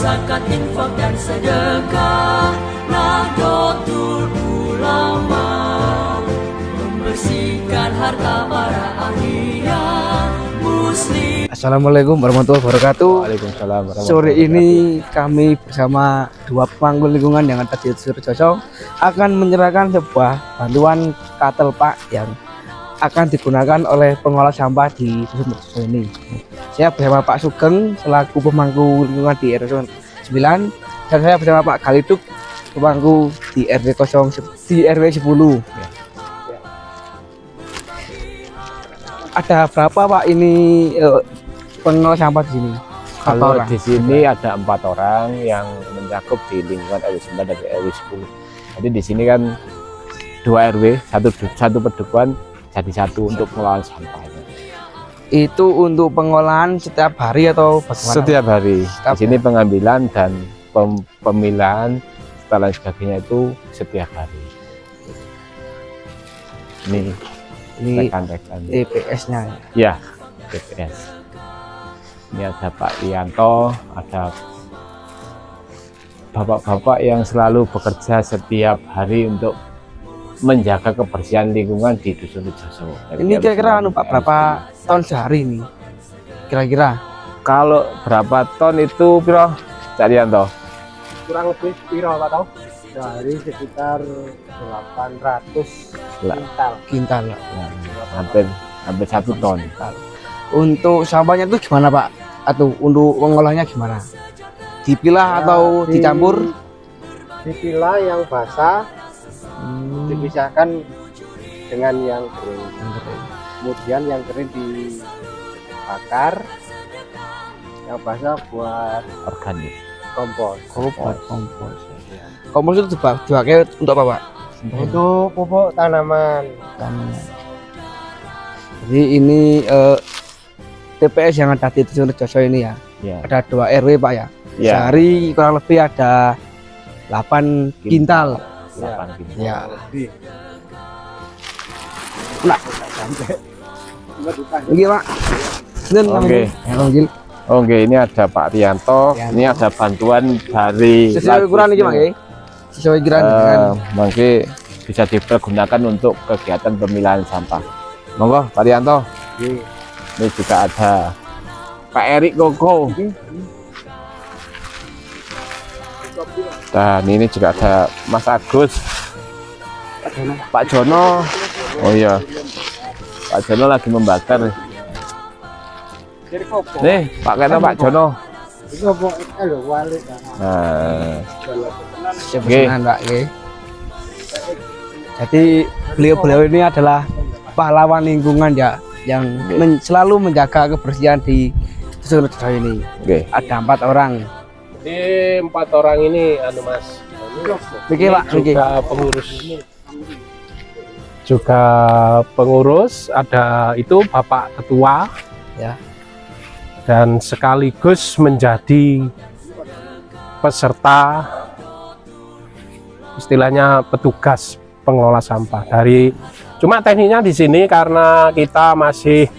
zakat, infak dan sedekah. Nahdlatul Ulama membersihkan harta para ahliya muslim. Assalamualaikum warahmatullahi wabarakatuh. Waalaikumsalam warahmatullahi Sore wabarakatuh. ini kami bersama dua pemangku lingkungan yang ada di Surejoso akan menyerahkan sebuah bantuan katel Pak yang akan digunakan oleh pengolah sampah di Surejoso ini. Saya bersama Pak Sugeng selaku pemangku lingkungan di RW 9 dan saya bersama Pak Galiduk pemangku di RW 10. Ada berapa Pak ini pengolah sampah di sini? Kalau di sini ada 4 orang yang mencakup di lingkungan RW 9 dan RW 10. Jadi di sini kan 2 RW, satu pedukuhan jadi satu untuk pengelolaan sampah. Itu untuk pengolahan setiap hari atau bagaimana? Setiap hari. Setiap Di sini pengambilan dan pemilahan setelah sebagainya itu setiap hari. Ini rekan-rekan. TPS-nya. Ya, TPS. Ini ada Pak Rianto, ada bapak-bapak yang selalu bekerja setiap hari untuk menjaga kebersihan lingkungan di Dusun Rejoso. Ini kira-kira Pak berapa ton sehari ini? Kira-kira? Kalau berapa ton itu Bro? Cak Rianto? Kurang lebih piro Pak Tau? Dari sekitar 800 Kintal. Nah, hampir 1 ton. Untuk sampahnya itu gimana Pak? Atau untuk pengolahnya gimana? Dipilah atau dicampur? Dipilah yang basah, dipisahkan dengan yang kering. Kemudian yang kering dibakar, yang basah buat Organik. kompos. Buat kompos. Kompos itu dipakai untuk apa Pak? Untuk pupuk tanaman. Jadi ini TPS yang ada di Surejoso ini ya. Ya. Ada 2 RW Pak ya. Ya. Sehari kurang lebih ada 8 kintal. 8 kintal. Ya. Lebih. Nah, ini Pak. Oke. Oke, ini ada Pak Rianto. Ini ada bantuan dari Sesuai ukuran ini Pak ya. Sesuai ukuran dengan mungkin bisa dipergunakan untuk kegiatan pemilahan sampah. Monggo Pak Rianto. Ini juga ada Pak Erik Koko. Dan ini juga ada Mas Agus, Pak Jono. Oh iya, Pak Jono lagi membakar. Nih Pak Keno, Pak Jono. Nah, sebenarnya Pak ya. Jadi beliau-beliau ini adalah pahlawan lingkungan ya, yang selalu menjaga kebersihan di Surejoso ini. oke. Ada 4 orang. Ini 4 orang ini Mas. Oke Pak, Juga pengurus. Juga pengurus, ada itu Bapak Ketua ya. Dan sekaligus menjadi peserta istilahnya petugas pengelola sampah dari cuma tekniknya di sini karena kita masih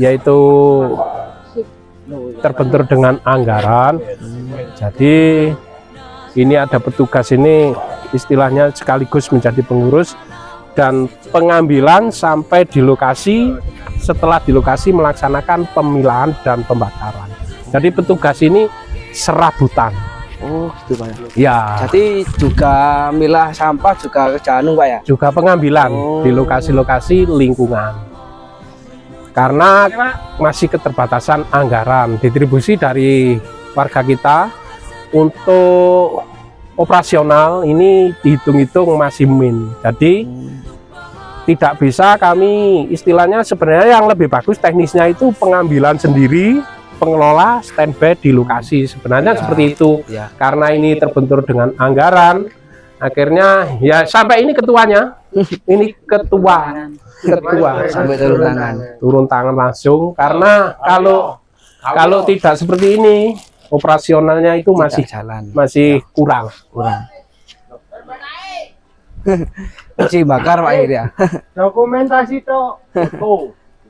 yaitu terbentur dengan anggaran. Jadi ini ada petugas ini istilahnya sekaligus menjadi pengurus dan pengambilan sampai di lokasi, setelah di lokasi melaksanakan pemilahan dan pembakaran. Jadi petugas ini serabutan. Oh gitu Pak Ya. Jadi juga milah sampah juga kerjaan Pak ya. Juga pengambilan di lokasi-lokasi lingkungan. Karena masih keterbatasan anggaran distribusi dari warga kita untuk operasional ini dihitung-hitung masih min. Jadi tidak bisa kami istilahnya sebenarnya yang lebih bagus teknisnya itu pengambilan sendiri, pengelola standby di lokasi sebenarnya seperti itu. Karena ini terbentur dengan anggaran, akhirnya ya sampai ini ketuanya, ini ketua Sampai turun tangan langsung karena kalau tidak seperti ini operasionalnya itu masih kurang. Masih bakar Pak ya. Dokumentasi toh.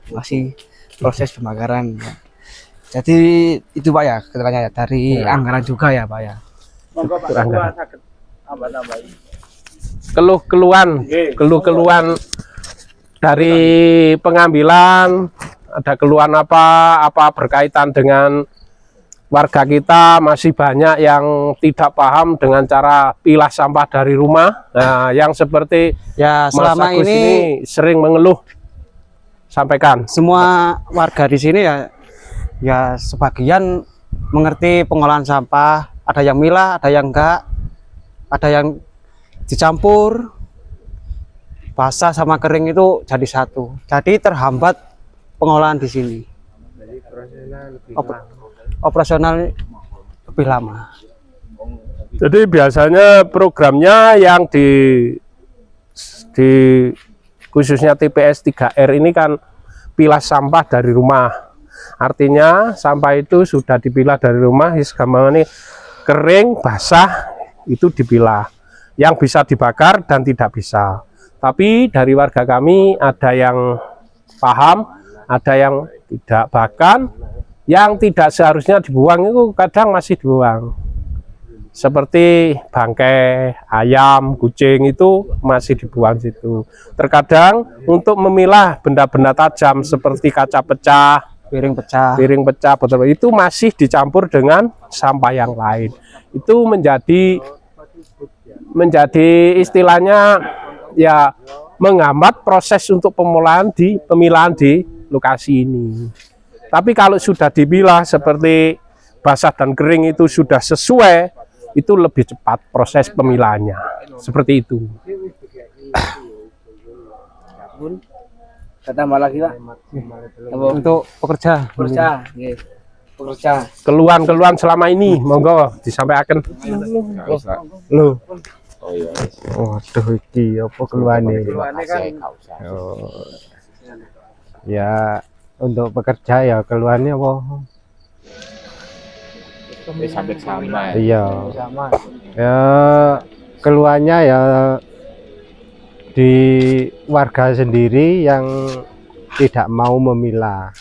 Masih proses pembakaran ya. Jadi itu Pak ya keterangannya ya, dari Ya. anggaran juga ya Pak ya. Keluhan dari pengambilan, ada keluhan apa berkaitan dengan warga kita masih banyak yang tidak paham dengan cara pilah sampah dari rumah. Nah, yang seperti Ya, Mas selama Agus ini sering mengeluh, sampaikan. semua warga di sini ya sebagian mengerti pengolahan sampah, ada yang milah, ada yang enggak, ada yang dicampur basah sama kering itu jadi satu. Jadi terhambat pengolahan di sini. Operasional lebih lama. Jadi biasanya programnya yang di khususnya TPS 3R ini kan pilah sampah dari rumah. Artinya sampah itu sudah dipilah dari rumah, ini kering, basah, itu dipilah. Yang bisa dibakar dan tidak bisa. Tapi dari warga kami ada yang paham, ada yang tidak. Bahkan yang tidak seharusnya dibuang itu kadang masih dibuang. Seperti bangkai ayam, kucing itu masih dibuang situ. Terkadang untuk memilah benda-benda tajam seperti kaca pecah, Piring pecah, botol itu masih dicampur dengan sampah yang lain. Itu menjadi istilahnya ya menghambat proses untuk pemilahan di lokasi ini. Tapi kalau sudah dipilah seperti basah dan kering itu sudah sesuai, itu lebih cepat proses pemilahannya. Seperti itu. Tambah lagi Pak. untuk pekerja. Pekerja. Keluhan-keluhan selama ini, monggo disampaikan. Loh. Oh iya. Waduh, iki apa keluhane? Kan Oh. Ya, untuk pekerja ya keluhannya apa? hampir sama ya. Iya. Sama. Ya, keluhannya ya di warga sendiri yang tidak mau memilah.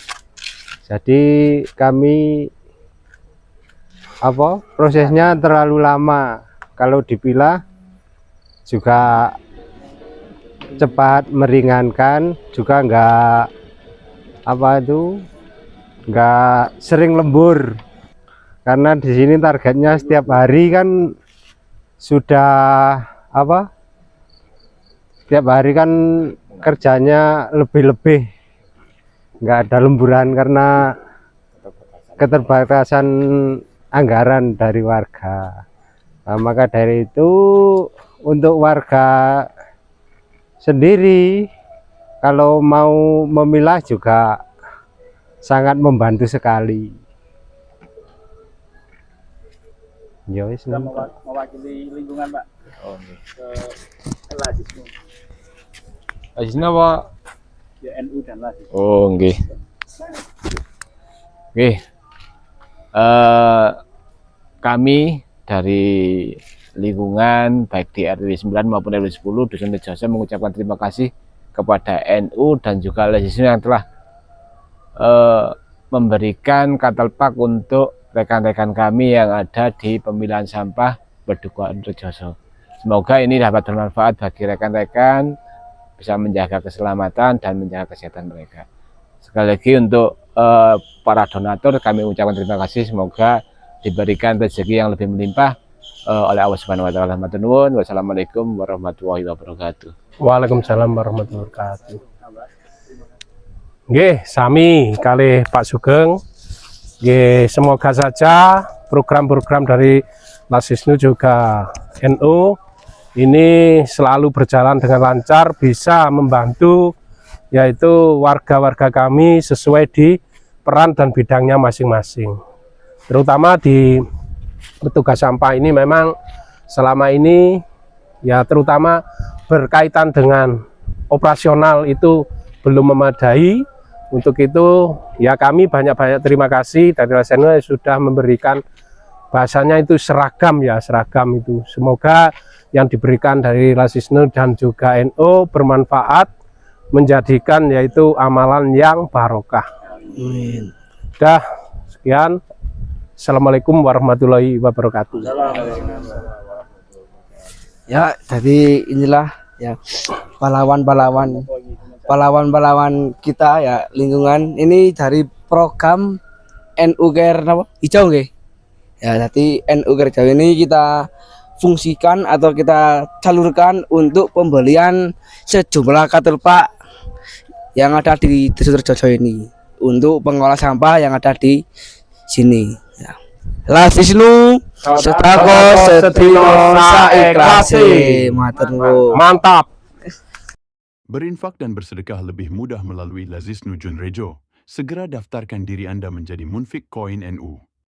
Jadi kami prosesnya terlalu lama. Kalau dipilah juga cepat, meringankan, juga enggak sering lembur. Karena di sini targetnya setiap hari kan sudah setiap hari kan kerjanya lebih-lebih, nggak ada lemburan karena keterbatasan anggaran dari warga. Nah, maka dari itu untuk warga sendiri kalau mau memilah juga sangat membantu sekali. Ya wis, Mewakili lingkungan Pak. Oh, nggih. Ke Lasismu. Ajisna apa? Ya NU dan Lasis. Oh, nggih. Nggih. Kami dari lingkungan baik di RW 9 maupun RW 10 Dusun Rejoso mengucapkan terima kasih kepada NU dan juga Lasismu yang telah memberikan Katalpak untuk rekan-rekan kami yang ada di pemilahan sampah Bedukuhan Rejoso. Semoga ini dapat bermanfaat bagi rekan-rekan, bisa menjaga keselamatan dan menjaga kesehatan mereka. Sekali lagi untuk para donatur kami ucapkan terima kasih, semoga diberikan rezeki yang lebih melimpah oleh Allah Subhanahu wa taala. Wassalamualaikum warahmatullahi wabarakatuh. Waalaikumsalam warahmatullahi wabarakatuh. Nggih, sami kali Pak Sugeng. Nggih, semoga saja program-program dari Lasisnu juga NU ini selalu berjalan dengan lancar, bisa membantu yaitu warga-warga kami sesuai di peran dan bidangnya masing-masing. Terutama di petugas sampah ini memang selama ini ya terutama berkaitan dengan operasional itu belum memadai. Untuk itu ya kami banyak-banyak terima kasih dari Lasisnu yang sudah memberikan bahasanya itu seragam ya, seragam itu. Semoga yang diberikan dari Lasisnu dan juga NU bermanfaat, menjadikan yaitu amalan yang barokah. Amin. Dah Sekian. Assalamualaikum warahmatullahi wabarakatuh. Ya, jadi inilah ya pahlawan kita ya lingkungan ini dari program NU Care apa? Hijau nggih. Ya, jadi NU Care Hijau ini kita fungsikan atau kita salurkan untuk pembelian sejumlah katulpak yang ada di Desa Rejoso ini untuk pengolah sampah yang ada di sini. Ya. Lasisnu setako setino saeklase. Matur nuwun. Mantap. Berinfak dan bersedekah lebih mudah melalui Lazisnu Junrejo. Segera daftarkan diri Anda menjadi Munfik Koin NU.